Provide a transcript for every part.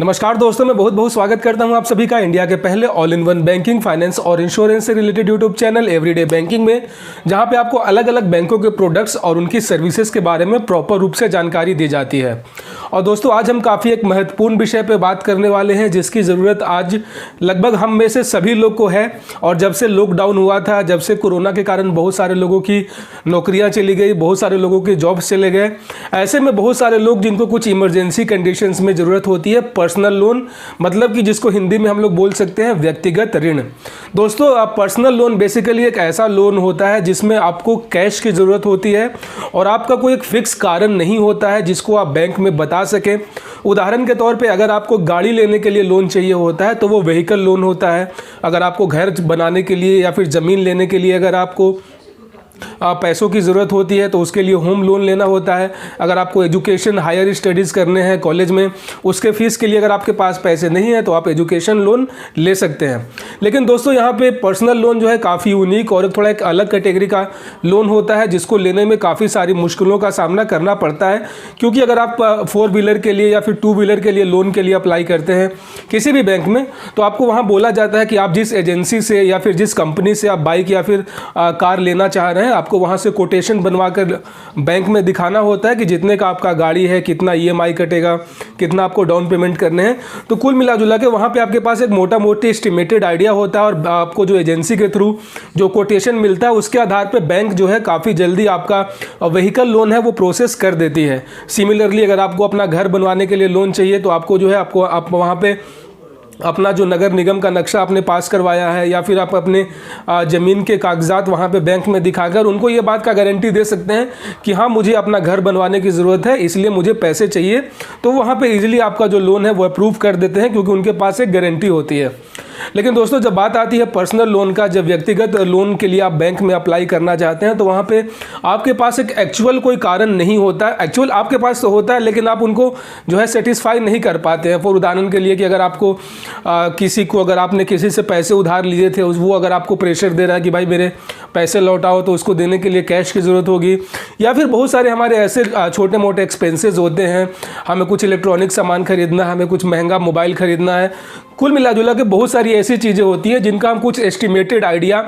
नमस्कार दोस्तों, मैं बहुत बहुत स्वागत करता हूं आप सभी का इंडिया के पहले all in one banking, finance और इंश्योरेंस से related YouTube channel everyday banking में, जहां पे आपको अलग अलग बैंकों के प्रोडक्ट्स और उनकी सर्विसेज के बारे में प्रॉपर रूप से जानकारी दी जाती है। और दोस्तों, आज हम काफ़ी एक महत्वपूर्ण विषय पे बात करने वाले हैं जिसकी ज़रूरत आज लगभग हम में से सभी लोग को है। और जब से लॉकडाउन हुआ था, जब से कोरोना के कारण बहुत सारे लोगों की नौकरियाँ चली गई, बहुत सारे लोगों के जॉब्स चले गए, ऐसे में बहुत सारे लोग जिनको कुछ इमरजेंसी कंडीशंस में ज़रूरत होती है पर्सनल लोन, मतलब कि जिसको हिंदी में हम लोग बोल सकते हैं व्यक्तिगत ऋण। दोस्तों, पर्सनल लोन बेसिकली एक ऐसा लोन होता है जिसमें आपको कैश की ज़रूरत होती है और आपका कोई एक फिक्स कारण नहीं होता है जिसको आप बैंक में बता सकें। उदाहरण के तौर पे अगर आपको गाड़ी लेने के लिए लोन चाहिए होता है तो वो व्हीकल लोन होता है। अगर आपको घर बनाने के लिए या फिर ज़मीन लेने के लिए अगर आपको पैसों की ज़रूरत होती है तो उसके लिए होम लोन लेना होता है। अगर आपको एजुकेशन हायर स्टडीज़ करने हैं कॉलेज में, उसके फीस के लिए अगर आपके पास पैसे नहीं हैं तो आप एजुकेशन लोन ले सकते हैं। लेकिन दोस्तों, यहाँ पे पर्सनल लोन जो है काफ़ी यूनिक और थोड़ा एक अलग कैटेगरी का लोन होता है जिसको लेने में काफ़ी सारी मुश्किलों का सामना करना पड़ता है। क्योंकि अगर आप 4 व्हीलर के लिए या फिर 2 व्हीलर के लिए लोन के लिए अप्लाई करते हैं किसी भी बैंक में, तो आपको वहाँ बोला जाता है कि आप जिस एजेंसी से या फिर जिस कंपनी से आप बाइक या फिर कार लेना चाह रहे हैं, आपको वहाँ से कोटेशन बनवाकर बैंक में दिखाना होता है कि जितने का आपका गाड़ी है, कितना ईएमआई कटेगा, कितना आपको डाउन पेमेंट करने हैं। तो कुल मिला जुला के वहाँ पे आपके पास एक मोटा मोटी एस्टिमेटेड आइडिया होता है और आपको जो एजेंसी के थ्रू जो कोटेशन मिलता है उसके आधार पे बैंक जो है काफ़ी जल्दी आपका व्हीकल लोन है वो प्रोसेस कर देती है। सिमिलरली अगर आपको अपना घर बनवाने के लिए लोन चाहिए तो आपको जो है आप वहाँ पे अपना जो नगर निगम का नक्शा आपने पास करवाया है या फिर आप अपने ज़मीन के कागजात वहाँ पे बैंक में दिखाकर उनको ये बात का गारंटी दे सकते हैं कि हाँ, मुझे अपना घर बनवाने की ज़रूरत है, इसलिए मुझे पैसे चाहिए। तो वहाँ पे इजीली आपका जो लोन है वो अप्रूव कर देते हैं क्योंकि उनके पास एक गारंटी होती है। लेकिन दोस्तों, जब बात आती है पर्सनल लोन का, जब व्यक्तिगत लोन के लिए आप बैंक में अप्लाई करना चाहते हैं तो वहाँ पे आपके पास एक एक्चुअल कोई कारण नहीं होता है। एक्चुअल आपके पास तो होता है लेकिन आप उनको जो है सेटिस्फाई नहीं कर पाते हैं। फॉर उदाहरण के लिए कि अगर आपको अगर आपने किसी से पैसे उधार लिए थे, वो अगर आपको प्रेशर दे रहा है कि भाई मेरे पैसे लौटाओ, तो उसको देने के लिए कैश की ज़रूरत होगी। या फिर बहुत सारे हमारे ऐसे छोटे मोटे एक्सपेंसेस होते हैं, हमें कुछ इलेक्ट्रॉनिक सामान खरीदना है, हमें कुछ महंगा मोबाइल खरीदना है। कुल मिला जुला के बहुत सारी ऐसी चीज़ें होती हैं जिनका हम कुछ एस्टिमेटेड आइडिया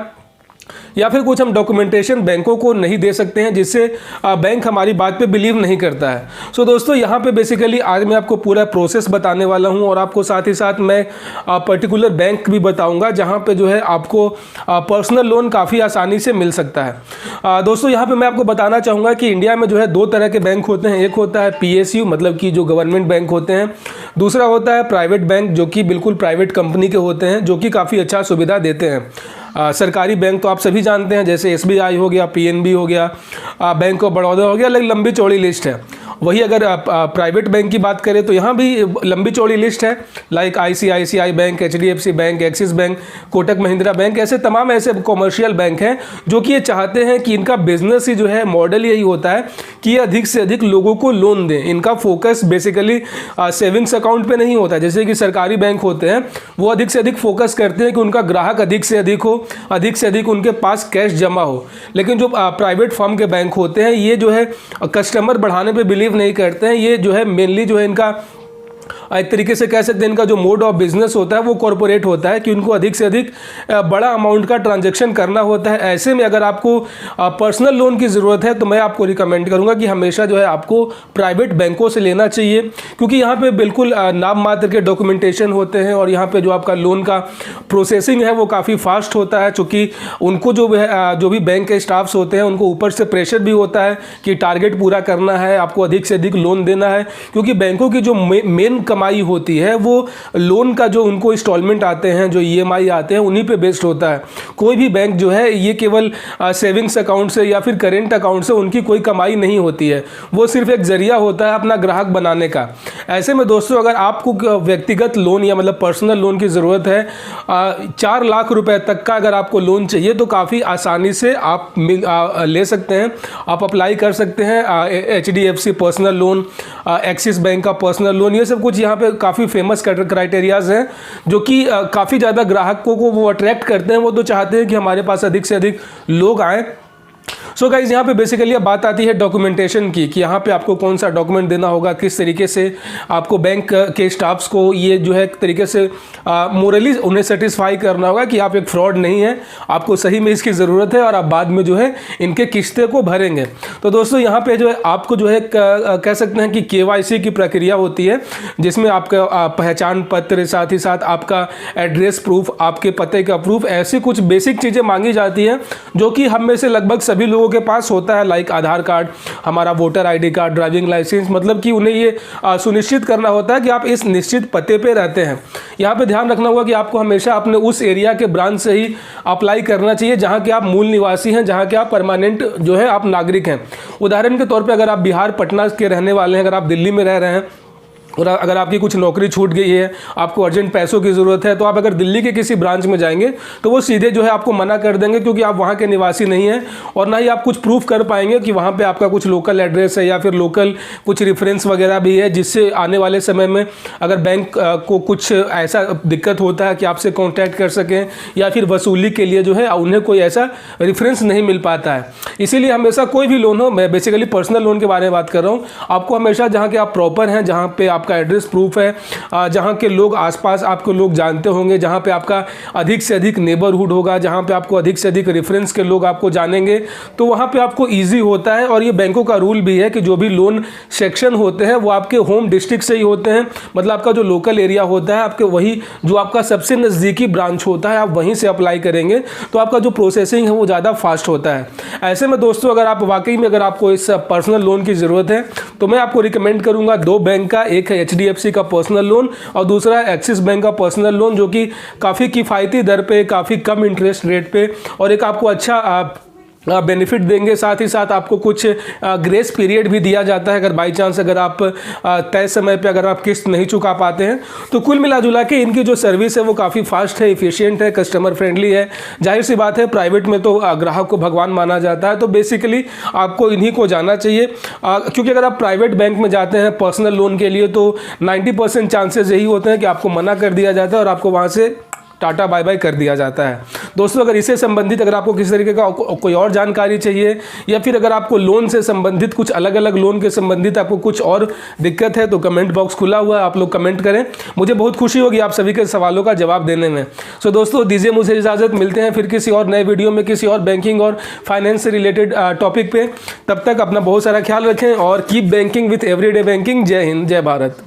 या फिर कुछ हम डॉक्यूमेंटेशन बैंकों को नहीं दे सकते हैं जिससे बैंक हमारी बात पे बिलीव नहीं करता है। सो दोस्तों, यहाँ पे बेसिकली आज मैं आपको पूरा प्रोसेस बताने वाला हूँ और आपको साथ ही साथ मैं पर्टिकुलर बैंक भी बताऊँगा जहाँ पे जो है आपको पर्सनल लोन काफ़ी आसानी से मिल सकता है। दोस्तों, यहाँ पर मैं आपको बताना चाहूँगा कि इंडिया में जो है 2 तरह के बैंक होते हैं। एक होता है PSU, मतलब कि जो गवर्नमेंट बैंक होते हैं। दूसरा होता है प्राइवेट बैंक, जो कि बिल्कुल प्राइवेट कंपनी के होते हैं, जो कि काफ़ी अच्छा सुविधा देते हैं। सरकारी बैंक तो आप सभी जानते हैं, जैसे SBI हो गया, PNB हो गया, बैंक ऑफ बड़ौदा हो गया, अलग लंबी चौड़ी लिस्ट है। वही अगर प्राइवेट बैंक की बात करें तो यहाँ भी लंबी चौड़ी लिस्ट है, like ICICI bank, HDFC bank, axis bank, Kotak Mahindra bank, ऐसे तमाम ऐसे कॉमर्शियल बैंक हैं जो कि ये चाहते हैं कि इनका बिजनेस ही जो है मॉडल यही होता है कि ये अधिक से अधिक लोगों को लोन दें। इनका फोकस बेसिकली सेविंग्स अकाउंट पे नहीं होता। जैसे कि सरकारी बैंक होते हैं वो अधिक से अधिक फोकस करते हैं कि उनका ग्राहक अधिक से अधिक हो, अधिक से अधिक उनके पास कैश जमा हो। लेकिन जो प्राइवेट फर्म के बैंक होते हैं ये जो है कस्टमर बढ़ाने पे बिलीव नहीं करते हैं। ये जो है मेनली जो है इनका एक तरीके से कह सकते हैं इनका जो मोड ऑफ बिजनेस होता है वो कॉरपोरेट होता है कि उनको अधिक से अधिक बड़ा अमाउंट का ट्रांजैक्शन करना होता है। ऐसे में अगर आपको पर्सनल लोन की ज़रूरत है तो मैं आपको रिकमेंड करूंगा कि हमेशा जो है आपको प्राइवेट बैंकों से लेना चाहिए, क्योंकि यहाँ पे बिल्कुल नाम मात्र के डॉक्यूमेंटेशन होते हैं और यहाँ पे जो आपका लोन का प्रोसेसिंग है वो काफ़ी फास्ट होता है। चूँकि उनको जो भी बैंक के स्टाफ्स होते हैं उनको ऊपर से प्रेशर भी होता है कि टारगेट पूरा करना है, आपको अधिक से अधिक लोन देना है, क्योंकि बैंकों की जो मेन कमाई होती है वो लोन का जो उनको इंस्टॉलमेंट आते हैं, जो EMI आते हैं, उन्हीं पे बेस्ड होता है। कोई भी बैंक जो है ये केवल सेविंग्स अकाउंट से या फिर करेंट अकाउंट से उनकी कोई कमाई नहीं होती है, वो सिर्फ एक जरिया होता है अपना ग्राहक बनाने का। ऐसे में दोस्तों, अगर आपको व्यक्तिगत लोन या मतलब पर्सनल लोन की ज़रूरत है, 4 लाख रुपए तक का अगर आपको लोन चाहिए तो काफ़ी आसानी से आप ले सकते हैं, आप अप्लाई कर सकते हैं। HDFC personal loan, axis bank का पर्सनल लोन, ये सब कुछ यहाँ पे काफ़ी फेमस क्राइटेरियाज हैं जो कि काफ़ी ज़्यादा ग्राहकों को वो अट्रैक्ट करते हैं। वो तो चाहते हैं कि हमारे पास अधिक से अधिक लोग आएँ। सो गाइज यहाँ पे बेसिकली अब बात आती है डॉक्यूमेंटेशन की कि यहाँ पे आपको कौन सा डॉक्यूमेंट देना होगा, किस तरीके से आपको बैंक के स्टाफ्स को ये जो है एक तरीके से मोरली उन्हें सेटिस्फाई करना होगा कि आप एक फ्रॉड नहीं है, आपको सही में इसकी ज़रूरत है और आप बाद में जो है इनके किस्तें को भरेंगे। तो दोस्तों यहाँ पे जो है आपको जो है कह सकते हैं कि KYC की प्रक्रिया होती है, जिसमें आपका पहचान पत्र, साथ ही साथ आपका एड्रेस प्रूफ, आपके पते का प्रूफ, ऐसी कुछ बेसिक चीज़ें मांगी जाती हैं जो कि हम में से लगभग सभी लोगों के पास होता है, लाइक आधार कार्ड, हमारा voter ID card, driving licence. मतलब कि उन्हें ये सुनिश्चित करना होता है कि आप इस निश्चित पते पे रहते हैं। यहाँ पे ध्यान रखना होगा कि आपको हमेशा अपने उस एरिया के ब्रांच से ही अप्लाई करना चाहिए जहाँ के आप मूल निवासी हैं, जहाँ के आप परमानेंट जो है आप नागरिक हैं। उदाहरण के तौर पे अगर आप बिहार पटना के रहने वाले हैं, अगर आप दिल्ली में रह रहे हैं और अगर आपकी कुछ नौकरी छूट गई है, आपको अर्जेंट पैसों की ज़रूरत है, तो आप अगर दिल्ली के किसी ब्रांच में जाएंगे तो वो सीधे जो है आपको मना कर देंगे, क्योंकि आप वहाँ के निवासी नहीं हैं और ना ही आप कुछ प्रूफ कर पाएंगे कि वहाँ पे आपका कुछ लोकल एड्रेस है या फिर लोकल कुछ रेफरेंस वगैरह भी है, जिससे आने वाले समय में अगर बैंक को कुछ ऐसा दिक्कत होता है कि आपसे कॉन्टैक्ट कर सकें या फिर वसूली के लिए जो है उन्हें कोई ऐसा रेफरेंस नहीं मिल पाता है। इसीलिए हमेशा कोई भी लोन हो, मैं बेसिकली पर्सनल लोन के बारे में बात कर रहा हूँ, आपको हमेशा जहाँ के आप प्रॉपर हैं, जहाँ पे आपका एड्रेस प्रूफ है, जहाँ के लोग आसपास आपको लोग जानते होंगे, जहाँ पे आपका अधिक से अधिक नेबरहुड होगा, जहाँ पे आपको अधिक से अधिक रेफरेंस के लोग आपको जानेंगे, तो वहाँ पे आपको इजी होता है। और ये बैंकों का रूल भी है कि जो भी लोन सेक्शन होते हैं वो आपके होम डिस्ट्रिक्ट से ही होते हैं, मतलब आपका जो लोकल एरिया होता है, आपके वही जो आपका सबसे नज़दीकी ब्रांच होता है, आप वहीं से अप्लाई करेंगे तो आपका जो प्रोसेसिंग है वो ज़्यादा फास्ट होता है। ऐसे में दोस्तों अगर आप वाकई में अगर आपको इस पर्सनल लोन की ज़रूरत है तो मैं आपको रिकमेंड करूँगा दो बैंक का, एक है HDFC का पर्सनल लोन और दूसरा एक्सिस बैंक का पर्सनल लोन, जो कि काफ़ी किफ़ायती दर पे, काफ़ी कम इंटरेस्ट रेट पे और एक आपको अच्छा बेनिफिट देंगे। साथ ही साथ आपको कुछ ग्रेस पीरियड भी दिया जाता है अगर बाई चांस अगर आप तय समय पे अगर आप किस्त नहीं चुका पाते हैं। तो कुल मिला जुला के इनकी जो सर्विस है वो काफ़ी फास्ट है, इफ़िशियंट है, कस्टमर फ्रेंडली है। जाहिर सी बात है प्राइवेट में तो ग्राहक को भगवान माना जाता है, तो बेसिकली आपको इन्हीं को जाना चाहिए, क्योंकि अगर आप प्राइवेट बैंक में जाते हैं पर्सनल लोन के लिए तो 90% चांसेस यही होते हैं कि आपको मना कर दिया जाता है और आपको वहाँ से टाटा बाय बाय कर दिया जाता है। दोस्तों अगर इससे संबंधित अगर आपको किसी तरीके का कोई और जानकारी चाहिए या फिर अगर आपको लोन से संबंधित कुछ अलग अलग लोन के संबंधित आपको कुछ और दिक्कत है तो कमेंट बॉक्स खुला हुआ है, आप लोग कमेंट करें, मुझे बहुत खुशी होगी आप सभी के सवालों का जवाब देने में। सो दोस्तों दीजिए मुझे इजाज़त, मिलते हैं फिर किसी और नए वीडियो में किसी और बैंकिंग और फाइनेंस से रिलेटेड टॉपिक पे। तब तक अपना बहुत सारा ख्याल रखें और keep banking with everyday banking. जय हिंद, जय भारत।